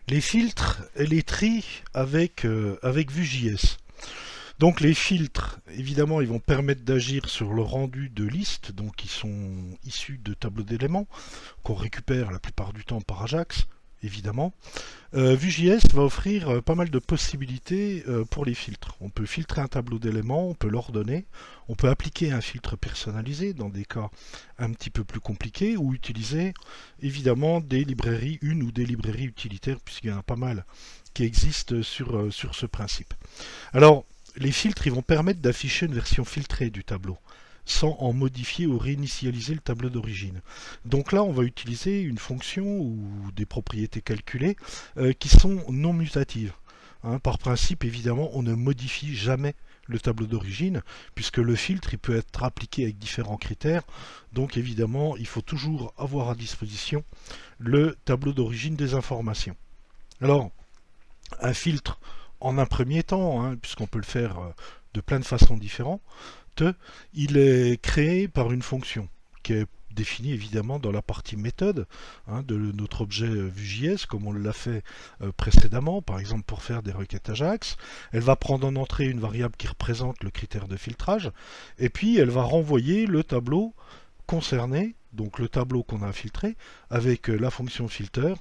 les filtres et les tris avec Vue.js. Donc les filtres, évidemment, ils vont permettre d'agir sur le rendu de listes, donc qui sont issus de tableaux d'éléments, qu'on récupère la plupart du temps par Ajax, évidemment. Vue.js va offrir pas mal de possibilités pour les filtres. On peut filtrer un tableau d'éléments, on peut l'ordonner, on peut appliquer un filtre personnalisé dans des cas un petit peu plus compliqués, ou utiliser évidemment des librairies, une ou des librairies utilitaires, puisqu'il y en a pas mal qui existent sur ce principe. Alors, les filtres, ils vont permettre d'afficher une version filtrée du tableau, sans en modifier ou réinitialiser le tableau d'origine. Donc là, on va utiliser une fonction ou des propriétés calculées qui sont non mutatives. Hein, par principe, évidemment, on ne modifie jamais le tableau d'origine, puisque le filtre il peut être appliqué avec différents critères. Donc évidemment, il faut toujours avoir à disposition le tableau d'origine des informations. Alors, un filtre, en un premier temps, hein, puisqu'on peut le faire de plein de façons différentes, il est créé par une fonction qui est définie évidemment dans la partie méthode hein, de notre objet Vue.js, comme on l'a fait précédemment, par exemple pour faire des requêtes Ajax. Elle va prendre en entrée une variable qui représente le critère de filtrage, et puis elle va renvoyer le tableau concerné, donc le tableau qu'on a filtré, avec la fonction filter,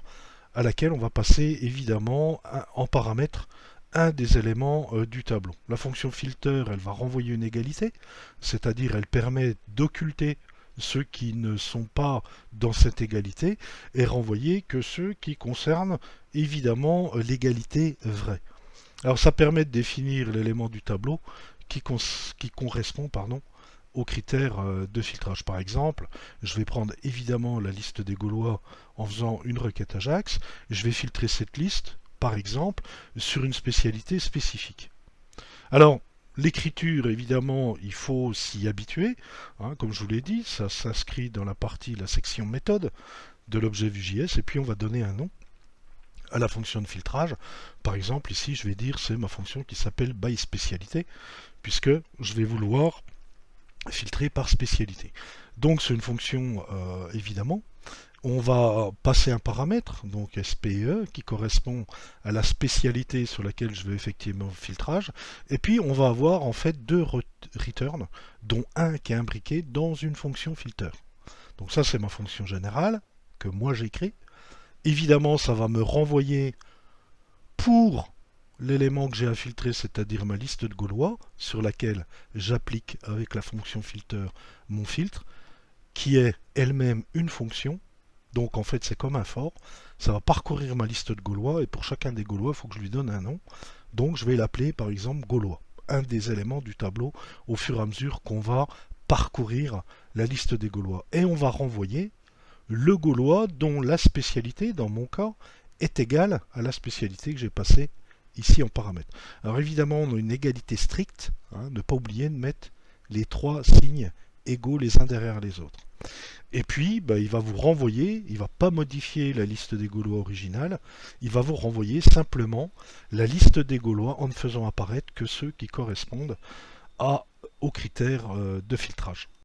à laquelle on va passer évidemment en paramètre un des éléments du tableau. La fonction filter, elle va renvoyer une égalité, c'est-à-dire elle permet d'occulter ceux qui ne sont pas dans cette égalité et renvoyer que ceux qui concernent évidemment l'égalité vraie. Alors ça permet de définir l'élément du tableau qui correspond aux critères de filtrage. Par exemple, je vais prendre évidemment la liste des Gaulois en faisant une requête Ajax. Je vais filtrer cette liste, par exemple, sur une spécialité spécifique. Alors, l'écriture, évidemment, il faut s'y habituer. Hein, comme je vous l'ai dit, ça s'inscrit dans la section méthode de l'objet Vue.js, et puis on va donner un nom à la fonction de filtrage. Par exemple, ici, je vais dire c'est ma fonction qui s'appelle by spécialité, puisque je vais vouloir filtrer par spécialité. Donc c'est une fonction évidemment. On va passer un paramètre, donc SPE, qui correspond à la spécialité sur laquelle je vais effectuer mon filtrage. Et puis on va avoir en fait deux returns, dont un qui est imbriqué dans une fonction filter. Donc ça c'est ma fonction générale que moi j'écris. Évidemment ça va me renvoyer pour l'élément que j'ai à filtrer, c'est-à-dire ma liste de Gaulois, sur laquelle j'applique avec la fonction filter mon filtre, qui est elle-même une fonction. Donc en fait c'est comme un for, ça va parcourir ma liste de Gaulois, et pour chacun des Gaulois, il faut que je lui donne un nom. Donc je vais l'appeler par exemple Gaulois, un des éléments du tableau au fur et à mesure qu'on va parcourir la liste des Gaulois. Et on va renvoyer le Gaulois dont la spécialité, dans mon cas, est égale à la spécialité que j'ai passée ici en paramètre. Alors évidemment, on a une égalité stricte, hein, ne pas oublier de mettre les trois signes égaux les uns derrière les autres. Et puis, il va vous renvoyer, il ne va pas modifier la liste des Gaulois originale, il va vous renvoyer simplement la liste des Gaulois en ne faisant apparaître que ceux qui correspondent aux critères de filtrage.